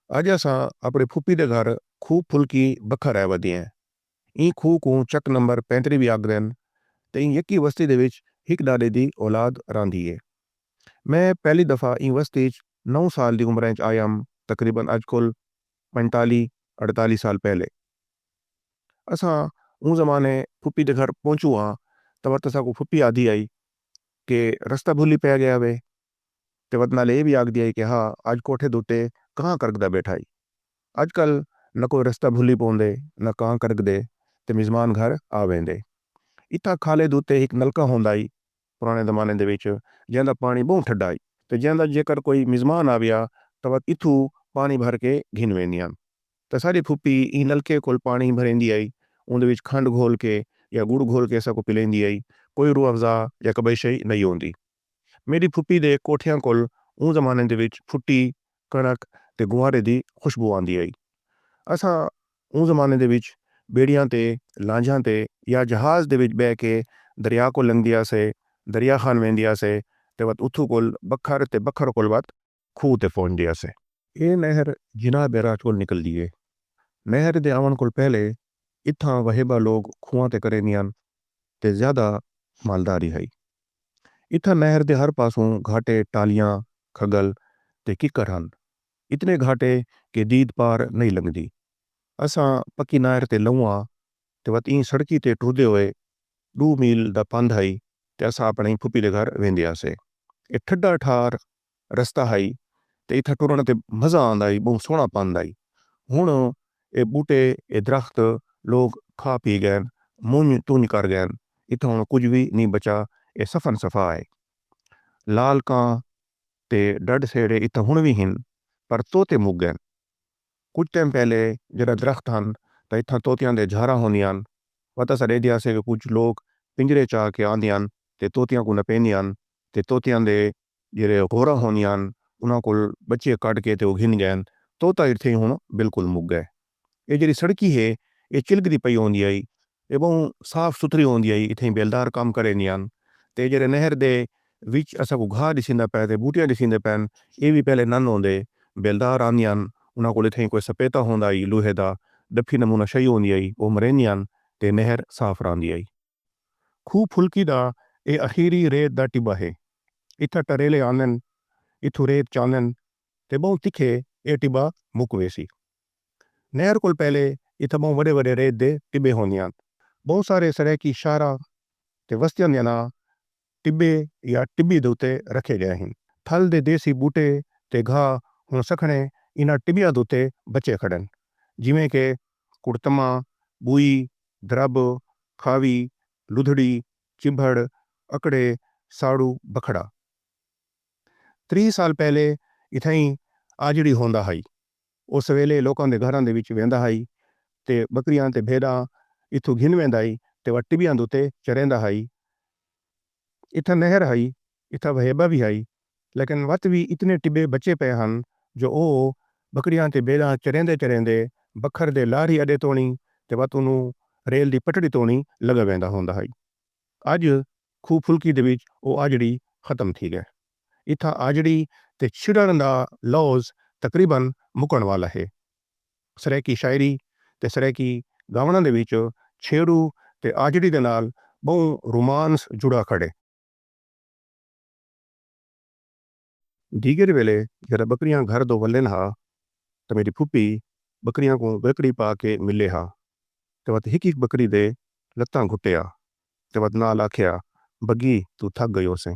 ਅੱਜ ਅਸਾਂ ਆਪਣੇ ਫੁੱਫੀ ਦੇ ਘਰ ਖੂਹ ਫੁਲਕੀ ਬੱਖਾ ਰਹਿ ਵਧੀਆਂ। ਇਹ ਖੂਹ ਨੂੰ ਚੱਕ ਨੰਬਰ 35 ਵੀ ਆਖਦੇ ਹਨ ਤੇ ਇਹ ਯਕੀ ਬਸਤੀ ਦੇ ਵਿੱਚ ਇੱਕ ਦਾਦੇ ਦੀ ਔਲਾਦ ਰਹਿੰਦੀ ਹੈ। ਮੈਂ ਪਹਿਲੀ ਦਫਾ ਇਹ ਬਸਤੀ 'ਚ 9 ਸਾਲ ਦੀ ਉਮਰ 'ਚ ਆਇਆ ਹਾਂ, ਤਕਰੀਬਨ ਅੱਜ ਕੋਲ 45-48 ਸਾਲ ਪਹਿਲੇ। असां उन ज़माने फुप्पी के घर पहुंचू हाँ तो वत असां को फुप्पी आदि आई कि रस्ता भूली पै गया वे। तो वत नाल ये भी आख दिया कि हाँ अज कोठे दुते कहाँ करकदा बैठा ही। अजकल न कोई रस्ता भूली पौंदे न कहाँ करकदे ते मेज़मान घर आ वेंदे। इत्था खाले दुते एक नलका होंदा ही पुराने ज़माने दे विच, जिहदा पानी बहुत ठंडा ही ते जिहदा जेकर कोई मेज़मान आ गया तो वत इत्थू पानी भर के घिन वेंदियां। तो सारी फुप्पी ई नलके कोल पानी भरेंदी आई, उहदे विच खंड घोल के या गुड़ घोल के असां को पिलेंदी आई। कोई रूह अफ़ज़ा या कबई शई नहीं होंदी। मेरी फुप्पी दे कोठियां कोल उन ज़माने दे विच फुट्टी कणक ते गुआरे दी खुशबू आंदी आई। असां उन ज़माने दे विच बेड़ियां ते लांझां ते या जहाज़ दे विच बह के दरिया को लंघदिया से, दरिया खान वेंदिया से ते वत उथू कोल बखर ते बखर कोल वत खूह ते पहुंचदिया से। ये नहर जिनाह बैराज कोल निकलदी है। नहर दे आवन कोल पहले इत्थां वहेबा लोग खूहां ते करेंदियां ते ज़्यादा मालदारी है। इत्थां नहर दे हर पासों घाटे टालियां खगल ते किकर हन, इतने घाटे के दीद पार नहीं लगदी। असां पक्की नहर ते लहुआ ते वत ई सड़की ते टुरदे हुए 2 मील दा पंध है ते असां अपनी फुप्पी दे घर वेंदिया से। ये ठड्डा ठार रस्ता है ते इत्थां टुरन ते मज़ा आंदा है, बहुत सोहना पंध है। हुण ये बूटे ये दरख्त लोग खा पी गए, मुंज तुंज कर गए, इत्थां हुण कुछ भी नहीं बचा। ये सफन सफा है। लाल कां ते डड सेड़े इत्थां हुण भी हिन, पर तोते मुक गए। कुछ टाइम पहले जरा दरख्त हन तो इत्थां तोतियां दे झारा होंदियां। वत असां देदिया से कुछ लोग पिंजरे चा के आंदियां ते तोतियां को नपेंदियां ते तोतियां दे जेरे होरा होंदियां उन्हां कोल बच्चे कट के ते वो घिन गए। तोता इत्थे हुण बिल्कुल मुक गए। ये जेरी सड़की है ये चिलकदी पई होंदी आई, ये बहुत साफ सुथरी होंदी आई, इत्थे बेलदार काम करेंदियां ते जेरे नहर दे विच असां को घाह दिसींदा पै ते बूटियां दिसींदे पैन, ये भी पहले नन होंदे। बेलदार आंदियां उन्हां कोल इत्थे कोई सपेता होंदा आई लोहे दा, डफी नमूना शई होंदी आई, वो मरेंदियां ते नहर साफ रहंदी आई। खूह फुलकी दा ये अखीरी रेत दा टिब्बा है। इत्था टरेले आंदन, इत्थू रेत चांदन ते बहुत तिखे ये टिब्बा मुक वेसी। नहर कोल पहले इत्थे बहुत बड़े बड़े रेत दे टिब्बे होंदियां। बहुत सारे सरायकी शाहरा ते बस्तियां दे नां टिब्बे या टिब्बी दे उत्ते रखे गए हैं। थल दे देसी बूटे ते घाह हुण सखणे इन्हां टिब्बियां दे उत्ते बचे खड़न, जिवें के कुड़तमा, बूई, द्रब, खावी, लुधड़ी, चिंभड़, अकड़े, साड़ू, बखड़ा। 30 साल पहले इत्थई आजड़ी होंदा है। उस वेले लोकां दे घरां दे विच वेंदा है ते बकरियां ते भेड़ां इत्थू घिन वेंदा है ते वह टिब्बियां दे उत्ते चरेंदा है। इत्था नहर है, इत्था वहेबा भी है, लेकिन वत भी इतने टिब्बे बचे पे हन जो ओ बकरियां ते भेड़ां चरेंदे चरेंदे बखर दे लारी अडे तोणी ते वत उन्हू रेल दी पटड़ी तोणी लगा वेंदा होंदा है। अज खूह फुलकी दे विच ओ आजड़ी खत्म थी गए। इत्था आजड़ी ते छिड़न दा लौज तकरीबन मुकण वाला है। सरायकी शायरी ते सरायकी गावणां दे विच छेड़ू ते आजड़ी दे नाल बहुत रोमांस जुड़ा खड़े। दीगर वेले जरा बकरियां घर दो वल्लन हा तो मेरी फुप्पी बकरियां को बेकड़ी पा के मिले हा ते वत हिक हिक बकरी दे लत्तां घुट्टिया ते वत नाल आख्या बग्गी तू थक गयो से।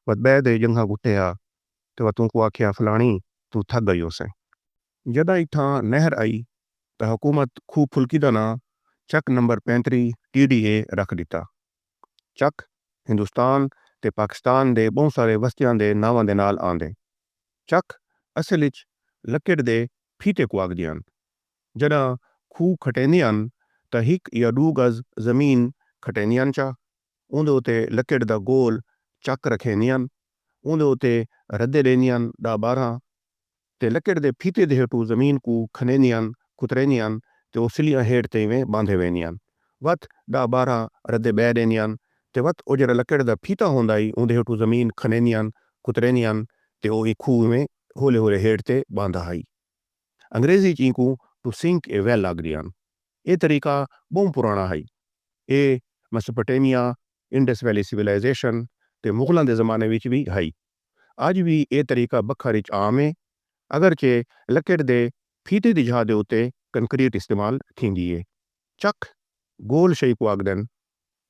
वत बै दे जंघा घुट्टिया ते वत उनको आख्या फलानी तू थक गयो से। जदा इत्थां नहर आई तो हुकूमत खूह फुलकी दा नां चक नंबर 35 TDA रख दिता। चक हिंदुस्तान ते पाकिस्तान दे बहुत सारे बस्तियां दे नावां दे नाल आंदे। चक असल विच लकड़ दे फीते को आखदियां। जदा खूह खटेंदियां तो हिक या 2 गज जमीन खटेंदियां चा, उहदे उत्ते लकड़ दा गोल चक रखेंदियां, उहदे उत्ते रद्दे देंदियां 10-12 ते लकड़ दे फीते दे हेठू जमीन को खनेंदियां कुतरेंदियां ते वो सिलियां हेठ ते में बांधे वेंदियां। वत 10-12 रद्दे बै देंदियां ते वत ओ जरा लकड़ दा फीता होंदा ही उहदे हेठू जमीन खनेंदियां कुतरेंदियां ते वो खूह में होले होले हेठ ते बांधा है। अंग्रेजी च इंकू टू सिंक ए वेल आखदे ਹਨ। ਇਹ ਤਰੀਕਾ ਬਹੁਤ ਪੁਰਾਣਾ ਹੈ। ਇਹ ਮੈਸੋਪੋਟੇਮੀਆ, ਇੰਡਸ ਵੈਲੀ ਸਿਵਲਾਈਜੇਸ਼ਨ ਤੇ ਮੁਗਲਾਂ ਦੇ ਜ਼ਮਾਨੇ ਵਿੱਚ ਵੀ ਹੈ। ਅੱਜ ਵੀ ਇਹ ਤਰੀਕਾ ਬੱਖਰ ਵਿੱਚ ਆਮ ਹੈ, ਅਗਰਚੇ ਲੱਕੜ ਦੇ ਫੀਤੇ ਦੀ ਜਗ੍ਹਾ ਦੇ ਉੱਤੇ ਕੰਕਰੀਟ ਇਸਤੇਮਾਲ ਥੀਂਦੀ ਹੈ। ਚੱਕ ਗੋਲ ਸ਼ਈ ਕੋ ਆਖਦੇ ਹਨ।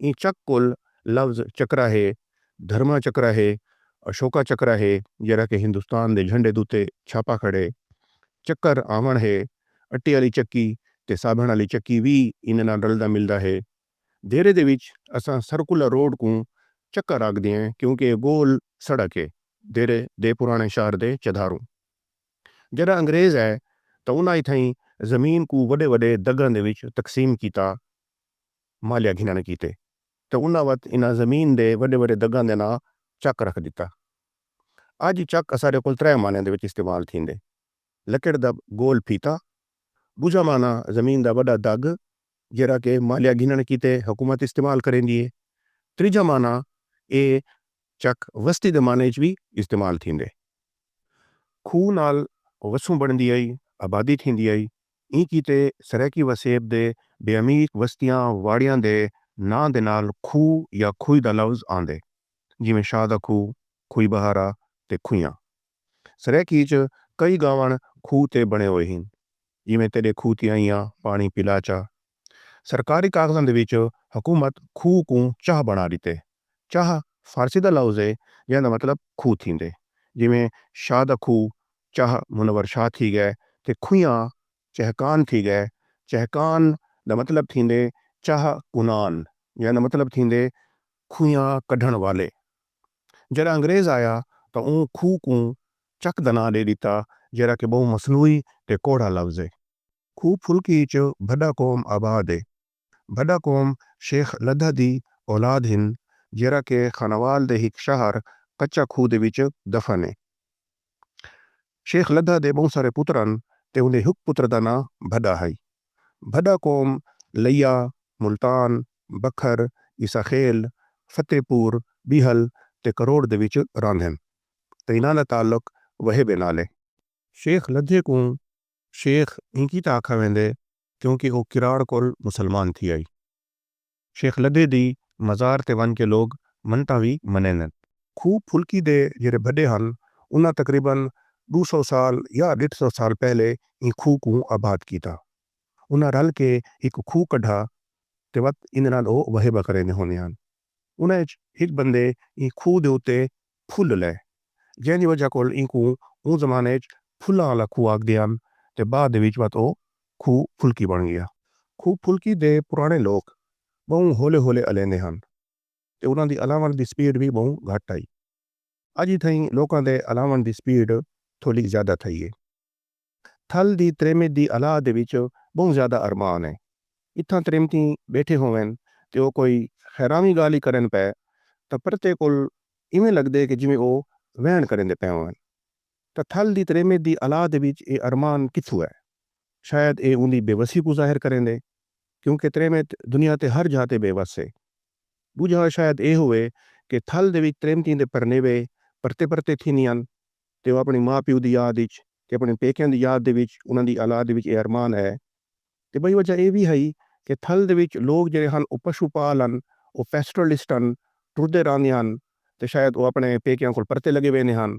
ਇਹ ਚੱਕ ਕੋਲ ਲਫ਼ਜ਼ ਚੱਕਰਾ ਹੈ, ਧਰਮਾ ਚੱਕਰਾ ਹੈ, ਅਸ਼ੋਕਾ ਚੱਕਰਾ ਹੈ, ਜਿਹੜਾ ਕਿ ਹਿੰਦੁਸਤਾਨ ਦੇ ਝੰਡੇ ਦੇ ਉੱਤੇ ਛਾਪਾ ਖੜੇ। ਚੱਕਰ ਆਵਣ ਹੈ, ਅੱਟੇ ਵਾਲੀ ਚੱਕੀ ਤੇ ਸਾਬਣ ਵਾਲੀ ਚੱਕੀ ਵੀ ਇਹਨਾਂ ਨਾਲ ਰਲਦਾ ਮਿਲਦਾ ਹੈ। ਦੇਰੇ ਦੇ ਵਿੱਚ ਅਸਾਂ ਸਰਕੂਲਰ ਰੋਡ ਨੂੰ ਚੱਕਰ ਆਖਦੇ ਹਾਂ, ਕਿਉਂਕਿ ਇਹ ਗੋਲ ਸੜਕ ਹੈ ਦੇਰੇ ਦੇ ਪੁਰਾਣੇ ਸ਼ਹਿਰ ਦੇ ਚਧਾਰੂ। ਜਿਹੜਾ ਅੰਗਰੇਜ਼ ਹੈ ਤਾਂ ਉਹਨਾਂ ਇਥਾਈ ਜ਼ਮੀਨ ਨੂੰ ਵੱਡੇ ਵੱਡੇ ਦਗਾਂ ਦੇ ਵਿੱਚ ਤਕਸੀਮ ਕੀਤਾ, ਮਾਲਿਆ ਘਿਨਣ ਕੀਤੇ, ਤਾਂ ਉਹਨਾਂ ਵਕਤ ਇਹਨਾਂ ਜ਼ਮੀਨ ਦੇ ਵੱਡੇ ਵੱਡੇ ਦਗਾਂ ਦੇ ਨਾਂ ਚੱਕ ਰੱਖ ਦਿੱਤਾ। ਅੱਜ ਚੱਕ ਸਾਡੇ ਕੋਲ 3 ਮਾਨਿਆਂ ਦੇ ਵਿੱਚ ਇਸਤੇਮਾਲ ਥੀਂਦੇ। ਲੱਕੜ ਦਾ ਗੋਲ ਫੀਤਾ, ਦੂਜਾ ਮਾਨਾ ਜ਼ਮੀਨ ਦਾ ਵੱਡਾ ਦਗ ਜਿਹੜਾ ਕਿ ਮਾਲਿਆ ਘਿਨਣ ਕੀਤੇ ਹਕੂਮਤ ਇਸਤੇਮਾਲ ਕरेंदी है। ਤੀਜਾ ਮਾਨਾ ਇਹ ਚੱਕ ਵਸਤੀ ਦੇ ਮਾਨੇ 'ਚ ਵੀ ਇਸਤੇਮਾਲ ਥੀਂਦੇ। ਖੂਹ ਨਾਲ ਵਸੋਂ ਬਣਦੀ ਆਈ, ਆਬਾਦੀ ਥੀਂਦੀ ਆਈ। ਇਹ ਕੀਤੇ ਸਰੈਕੀ ਵਸੇਬ ਦੇ ਬੇਅਮੀਰ ਵਸਤੀਆਂ ਵਾੜੀਆਂ ਦੇ ਨਾਂ ਦੇ ਨਾਲ ਖੂਹ ਜਾਂ ਖੂਹ ਦਾ ਲਫ਼ਜ਼ ਆਉਂਦੇ, ਜਿਵੇਂ ਸ਼ਾਹ ਦਾ ਖੂਹ, ਖੂਹ ਬਹਾਰਾ ਤੇ ਖੂਹਾਂ। ਸਰੈਕੀ 'ਚ ਕਈ ਗਾਵਣ ਖੂਹ ਤੇ ਬਣੇ ਹੋਏ ਹਨ, ਜਿਵੇਂ ਤੇਰੇ ਖੂਹ ਤੇ ਆਈਆਂ ਪਾਣੀ ਪਿਲਾ ਚਾ। ਸਰਕਾਰੀ ਕਾਗਜ਼ਾਂ ਦੇ ਵਿੱਚ ਹਕੂਮਤ ਖੂਹ ਨੂੰ ਚਾਹ ਬਣਾ ਦਿੱਤੇ। ਚਾਹ ਫਾਰਸੀ ਦਾ ਲਫ਼ਜ਼ ਹੈ, ਜਿਹਦਾ ਮਤਲਬ ਖੂਹ ਥੀਂਦੇ, ਜਿਵੇਂ ਸ਼ਾਹ ਦਾ ਖੂਹ ਚਾਹ ਮੁਨਵਰ ਸ਼ਾਹ थी गए, ਤੇ ਖੂਹਾਂ ਚਹਿਕਾਨ थी गए। ਚਹਿਕਾਨ ਦਾ ਮਤਲਬ ਥੀਂਦੇ ਚਾਹ ਕੁਨਾਨ, ਜਿਹਦਾ ਮਤਲਬ ਥੀਂਦੇ ਖੂਹਾਂ ਕੱਢਣ ਵਾਲੇ। ਜਿਹੜਾ ਅੰਗਰੇਜ਼ ਆਇਆ ਤਾਂ ਉਹ ਖੂਹ ਨੂੰ ਚੱਕ ਦਾ ਨਾਂ ਦੇ ਦਿੱਤਾ, ਜਿਹੜਾ ਕਿ ਬਹੁਤ ਮਸਨੂਈ ਤੇ ਕੋੜਾ ਲਫ਼ਜ਼ ਹੈ। ਖੂਹ ਫੁਲਕੀ 'ਚ ਭੱਡਾ ਕੌਮ ਆਬਾਦ ਹੈ। ਭੱਡਾ ਕੌਮ ਸ਼ੇਖ ਲੱਧਾ ਦੀ ਔਲਾਦ ਹਨ, ਜਿਹੜਾ ਕਿ ਖਾਨਾਵਾਲ ਦੇ ਇੱਕ ਸ਼ਹਿਰ ਕੱਚਾ ਖੂਹ ਦੇ ਵਿੱਚ ਦਫਨ ਹੈ। ਸ਼ੇਖ ਲੱਧਾ ਦੇ ਬਹੁਤ ਸਾਰੇ ਪੁੱਤਰ ਹਨ ਤੇ ਉਹਦੇ ਇੱਕ ਪੁੱਤਰ ਦਾ ਨਾਂ ਭੱਡਾ ਹੈ। ਭੱਡਾ ਕੌਮ ਲਈਆ, ਮੁਲਤਾਨ, ਬੱਖਰ, ਇਸਾਖੇਲ, ਫਤਿਹਪੁਰ, ਬੀਹਲ ਤੇ ਕਰੋੜ ਦੇ ਵਿੱਚ ਰਹਿੰਦੇ ਹਨ ਤੇ ਇਹਨਾਂ ਦਾ ਤਾਲੁਕ ਵਹਿਬੇ ਨਾਲ ਹੈ। ਸ਼ੇਖ ਲੱਧੇ ਨੂੰ ਸ਼ੇਖ ਇੰਕੀ ਤਾਂ ਆਖਾ ਵੈਂਦੇ ਕਿਉਂਕਿ ਉਹ ਕਿਰਾੜ ਕੋਲ ਮੁਸਲਮਾਨ ਥੀ ਆਈ। ਸ਼ੇਖ ਲੱਧੇ ਦੀ ਮਜ਼ਾਰ ਤੇ ਵਨ ਕੇ ਲੋਕ ਮੰਨਤਾਂ ਵੀ ਮੰਨਦੇ ਹਨ। ਖੂਹ ਫੁਲਕੀ ਦੇ ਜਿਹੜੇ ਵੱਡੇ ਹਨ, ਉਹਨਾਂ ਤਕਰੀਬਨ 200 ਸਾਲ ਜਾਂ 150 ਸਾਲ ਪਹਿਲੇ ਇਹ ਖੂਹ ਨੂੰ ਆਬਾਦ ਕੀਤਾ। ਉਹਨਾਂ ਰਲ ਕੇ ਇੱਕ ਖੂਹ ਕੱਢਾ ਤੇ ਵਕਤ ਇਹਨਾਂ ਨਾਲ ਉਹ ਵਹਿਬਾ ਕਰੇ ਹੁੰਦੇ ਹਨ। ਉਹਨਾਂ ਵਿੱਚ ਇੱਕ ਬੰਦੇ ਇਹ ਖੂਹ ਦੇ ਉੱਤੇ ਫੁੱਲ ਲੈ, ਜਿਹਦੀ ਵਜ੍ਹਾ ਕੋਲ ਇਹਨੂੰ ਉਹ ਜ਼ਮਾਨੇ 'ਚ ਫੁੱਲਾਂ ਵਾਲਾ ਖੂਹ ਆਖਦੇ ਹਨ ਤੇ ਬਾਅਦ ਦੇ ਵਿੱਚ ਉਹ ਖੂਹ ਫੁਲਕੀ ਬਣ ਗਿਆ। ਖੂਹ ਫੁਲਕੀ ਦੇ ਪੁਰਾਣੇ ਲੋਕ ਬਹੁਤ ਹੌਲੇ ਹੌਲੇ ਅਲੇਂਦੇ ਹਨ ਤੇ ਉਹਨਾਂ ਦੀ ਅਲਾਵਣ ਦੀ ਸਪੀਡ ਵੀ ਬਹੁਤ ਘੱਟ ਆਈ। ਅੱਜ ਤਾਈਂ ਲੋਕਾਂ ਦੇ ਅਲਾਵਣ ਦੀ ਸਪੀਡ ਥੋੜੀ ਜ਼ਿਆਦਾ ਥਈ ਹੈ। ਥਲ ਦੀ ਤਰੇਮਤ ਦੀ ਅਲਾਹ ਦੇ ਵਿੱਚ ਬਹੁਤ ਜ਼ਿਆਦਾ ਅਰਮਾਨ ਹੈ। ਇੱਥਾਂ ਤਰੇਮਤੀ ਬੈਠੇ ਹੋਵਨ ਤੇ ਉਹ ਕੋਈ ਹੈਰਾਨੀ ਗੱਲ ਹੀ ਕਰਨ ਪਏ ਤਾਂ ਪ੍ਰਤੇ ਕੋਲ ਇਵੇਂ ਲੱਗਦੇ ਕਿ ਜਿਵੇਂ ਉਹ ਵਹਿਣ ਕਰਨ ਦੇ ਪਏ ਹੋਣ। ਤਾਂ ਥਲ ਦੀ ਤਰੇਮਤ ਦੀ ਅਲਾਹ ਦੇ ਵਿੱਚ ਇਹ ਅਰਮਾਨ ਕਿੱਥੋਂ ਹੈ? ਸ਼ਾਇਦ ਇਹ ਉਹਦੀ ਬੇਵਸੀ ਨੂੰ ਜ਼ਾਹਿਰ ਕरेंदे, ਕਿਉਂਕਿ ਤਰੇਮਤ ਦੁਨੀਆ ਤੇ ਹਰ ਜਗ੍ਹਾ ਤੇ ਬੇਵਸ ਹੈ। ਦੂਜਾ ਸ਼ਾਇਦ ਇਹ ਹੋਵੇ ਕਿ ਥਲ ਦੇ ਵਿੱਚ ਤਰੇਮਤੀ ਦੇ ਪਰਨੇਵੇ ਪਰਤੇ ਪਰਤੇ ਥੀਨੀਆਂ ਤੇ ਉਹ ਆਪਣੀ ਮਾਂ ਪਿਓ ਦੀ ਯਾਦ ਵਿੱਚ ਤੇ ਆਪਣੇ ਪੇਕਿਆਂ ਦੀ ਯਾਦ ਦੇ ਵਿੱਚ ਉਹਨਾਂ ਦੀ ਔਲਾਦ ਦੇ ਵਿੱਚ ਇਹ ਅਰਮਾਨ ਹੈ। ਤੇ ਬਈ ਵਜ੍ਹਾ ਇਹ ਵੀ ਹੈ ਕਿ ਥਲ ਦੇ ਵਿੱਚ ਲੋਕ ਜਿਹੜੇ ਹਨ ਉਹ ਪਸ਼ੂ ਪਾਲ ਹਨ, ਉਹ ਪੈਸਟਰਲਿਸਟ ਹਨ, ਟੁਰਦੇ ਰਹਿੰਦੇ ਹਨ ਤੇ ਸ਼ਾਇਦ ਉਹ ਆਪਣੇ ਪੇਕਿਆਂ ਕੋਲ ਪਰਤੇ ਲੱਗੇ ਹੋਏ ਨੇ ਹਨ।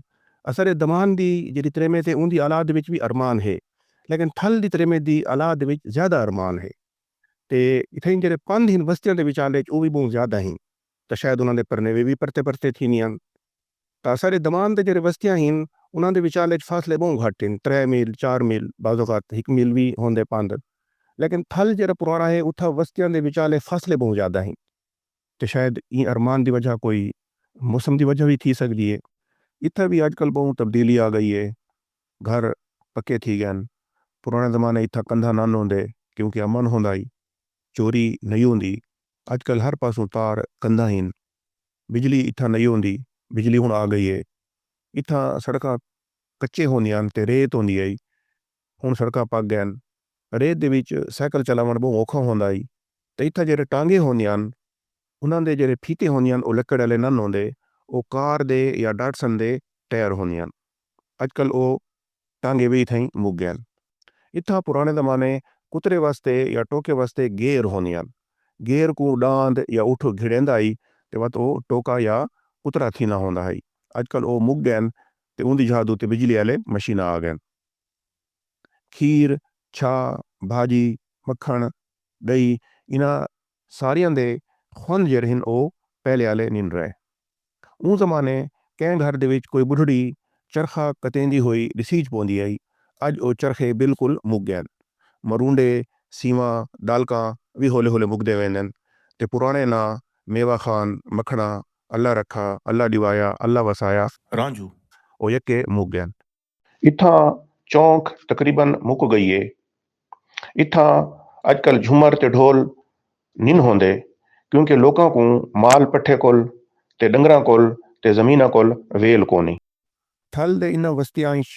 ਅਸਰ ਦਮਾਨ ਦੀ ਜਿਹੜੀ ਤਰੇਮਤ ਹੈ ਉਹਦੀ ਔਲਾਦ ਦੇ ਵਿੱਚ ਵੀ ਅਰਮਾਨ ਹੈ, ਲੇਕਿਨ ਥਲ ਦੀ ਤਰੇਮਤ ਦੀ ਔਲਾਦ ਦੇ ਵਿੱਚ ਜ਼ਿਆਦਾ ਅਰਮਾਨ ਹੈ। ਤੇ ਇੱਥੇ ਜਿਹੜੇ ਪੰਜ ਹਨ ਬਸਤੀਆਂ ਦੇ ਵਿਚਾਲੇ ਉਹ ਵੀ ਬਹੁਤ ਜ਼ਿਆਦਾ ਹਨ ਤਾਂ ਸ਼ਾਇਦ ਉਹਨਾਂ ਦੇ ਪਰਨੇਵੇ ਵੀ ਪਰਤੇ ਪਰਤੇ ਥੀਨੀਆਂ। ਤਾਂ ਸਾਰੇ ਦਮਾਨ ਦੇ ਜਿਹੜੇ ਬਸਤੀਆਂ ਹਨ ਉਹਨਾਂ ਦੇ ਵਿਚਾਲੇ ਫਾਸਲੇ ਬਹੁਤ ਘੱਟ ਹਨ, 3 ਮੀਲ 4 ਮੀਲ, ਬਾਜ਼ੋ ਔਕਾਤ 1 ਮੀਲ ਵੀ ਹੁੰਦੇ ਪੰਜ। ਲੇਕਿਨ ਥਲ ਜਿਹੜਾ ਪੁਰਾਣਾ ਹੈ ਉੱਥਾ ਬਸਤੀਆਂ ਦੇ ਵਿਚਾਲੇ ਫਾਸਲੇ ਬਹੁਤ ਜ਼ਿਆਦਾ ਹਨ ਤੇ ਸ਼ਾਇਦ ਇਹ ਅਰਮਾਨ ਦੀ ਵਜ੍ਹਾ ਕੋਈ ਮੌਸਮ ਦੀ ਵਜ੍ਹਾ ਵੀ ਥੀ ਸਕਦੀ ਹੈ। ਇੱਥੇ ਵੀ ਅੱਜ ਕੱਲ੍ਹ ਬਹੁਤ ਤਬਦੀਲੀ ਆ ਗਈ ਹੈ, ਘਰ ਪੱਕੇ ਥी गए ਹਨ। ਪੁਰਾਣੇ ਜ਼ਮਾਨੇ ਇੱਥੇ ਕੰਧਾਂ ਨਾ ਹੁੰਦੇ ਕਿਉਂਕਿ ਅਮਨ ਹੁੰਦਾ ਹੀ, ਚੋਰੀ ਨਹੀਂ ਹੁੰਦੀ। ਅੱਜ ਕੱਲ੍ਹ ਹਰ ਪਾਸੋਂ ਤਾਰ ਕੰਧਾਂ ਹਨ। ਬਿਜਲੀ ਇੱਥੇ ਨਹੀਂ ਹੁੰਦੀ, ਬਿਜਲੀ ਹੁਣ ਆ ਗਈ ਹੈ। ਇੱਥਾਂ ਸੜਕਾਂ ਕੱਚੇ ਹੁੰਦੀਆਂ ਹਨ ਤੇ ਰੇਤ ਹੁੰਦੀ ਹੈ, ਹੁਣ ਸੜਕਾਂ ਪੱਕ ਗਏ ਹਨ। ਰੇਤ ਦੇ ਵਿੱਚ ਸਾਈਕਲ ਚਲਾਉਣ ਬਹੁਤ ਔਖਾ ਹੁੰਦਾ ਹੈ ਤੇ ਇੱਥੇ ਜਿਹੜੇ ਟਾਂਗੇ ਹੁੰਦੀਆਂ ਹਨ ਉਹਨਾਂ ਦੇ ਜਿਹੜੇ ਫੀਤੇ ਹੁੰਦੀਆਂ ਹਨ ਉਹ ਲੱਕੜ ਵਾਲੇ ਨਹੀਂ ਹੁੰਦੇ, ਉਹ ਕਾਰ ਦੇ ਜਾਂ ਡਾਟਸਨ ਦੇ ਟਾਇਰ ਹੁੰਦੀਆਂ ਹਨ। ਅੱਜ ਕੱਲ੍ਹ ਉਹ ਟਾਂਗੇ ਵੀ ਇੱਥੇ ਮੁੱਕ ਗਏ ਹਨ। इत्थां पुराने ज़माने कुतरे वास्ते या टोके वास्ते गेर होंदियां। गेर को डांद या उठ घिड़ेंदा आई ते वत ओ टोका या कुतरा थींदा होंदा है। अजकल ओ मुक गए ते उनकी जगह उत्ते बिजली वाले मशीन आ गए। खीर, छा, भाजी, मक्खन, दही इन्हां सारियां दे खुन जेह्ड़े हन ओ पहले आले निं रहे। उन ज़माने कैं घर दे विच कोई बुढ़ड़ी चरखा कतेंदी होई दिसीज पौंदी आई। अज ओ चरखे बिल्कुल मुक गए। मरूंडे, सीमा, दालका भी होले होले मुकदे वेंदन ते पुराने ना मेवा खान, मखना, अल्लाह रखा, अल्लाह डिवाया, अल्लाह वसाया, रांझू ओ यके मुक गए। इत्थां चौंक तकरीबन मुक गई है। इत्थां अजकल झूमर ते ढोल निन होंदे क्योंकि लोकां को माल पट्ठे कोल ते डंगरां कोल ते ज़मीना कोल वेल कोनी। थल दे इन्हां वस्तियांश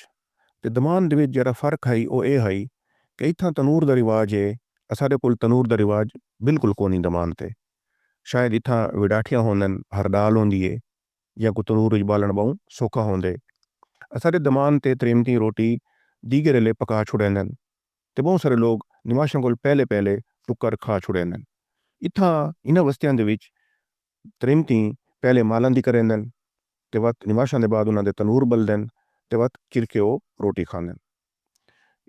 ते दमान दे विच जेह्ड़ा फर्क है ओ एह् है कि इत्थां तनूर दा रिवाज है। असाडे कोल तनूर दा रिवाज बिल्कुल कोनी दमान ते। शायद इत्थां विडाठियां होंदन, हरडाल होंदी है या को तनूर विच बालण बहु सौखा होंदे। असाडे दमान ते त्रेमती रोटी दीगे रेले पका छुड़ेंदन ते बहुत सारे लोग निमाशां कोल पहले पहले टुक्कर खा छुड़ेंदन। इत्थां इन्हां वस्तियां दे विच त्रेमती पहले मालन दी करेंदन ते वत निमाशां दे बाद उन्हां दे तनूर बलदन ते वत चिरके ओ रोटी खांदन।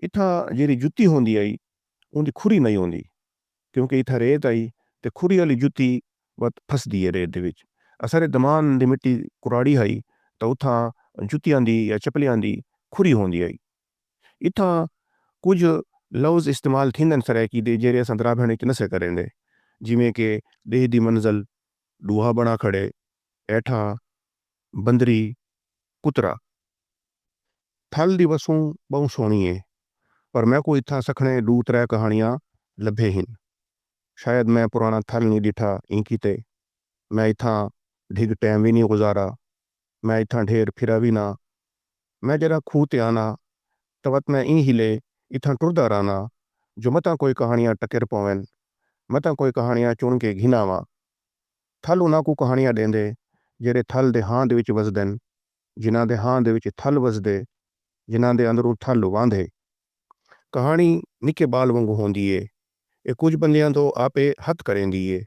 इत्थां जेह्ड़ी जुत्ती होंदी आई उंदी खुरी नहीं होंदी क्योंकि इत्थां रेत आई ते खुरी आह्ली जुत्ती वत फसदी है रेत दे विच। असाडे दमान दी मिट्टी कुराड़ी आई तो उत्थां जुत्तियां दी या चपलियां दी खुरी होंदी आई। इत्थां कुछ लफ्ज़ इस्तेमाल थींदन सराइकी दे जेह्ड़े असां दराभेण च नसे करेंदे जिमें कि देह दी मंज़ल, डूहा बना खड़े, ऐठा, बंदरी, कुतरा। थल दी वसूं बहु सोहनी है पर मैं को इत्थां सखणे 2-3 कहानियां लभे हिन। शायद मैं पुराना थल नहीं डिठा इंकी ते। मैं इत्थां ढिग टैम भी नहीं गुजारा। मैं इत्थां ढेर फिरा भी ना। मैं जरा खूह ते आना तो वत मैं ई हिले इत्थां टुरदा रहना जो मतां कोई कहानियां टकर पवेन, मतां कोई कहानियां चुन के घिनावा। थल उन्हां को कहानियां देंदे जेह्ड़े थल दे हां दे विच वसदन, जिन्हां दे हां दे विच थल वसदे, जिन्हां दे अंदरों थल वांधे। कहानी निके बाल वांगू होंदी है। ये कुछ बंदियां तो आपे हथ करेंदी है,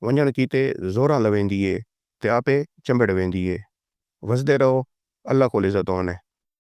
वंजण कीते जोरा लवेंदी है ते आपे चंबड़ वेंदी है। वसदे रहो, अल्लाह को इज़्ज़त होने।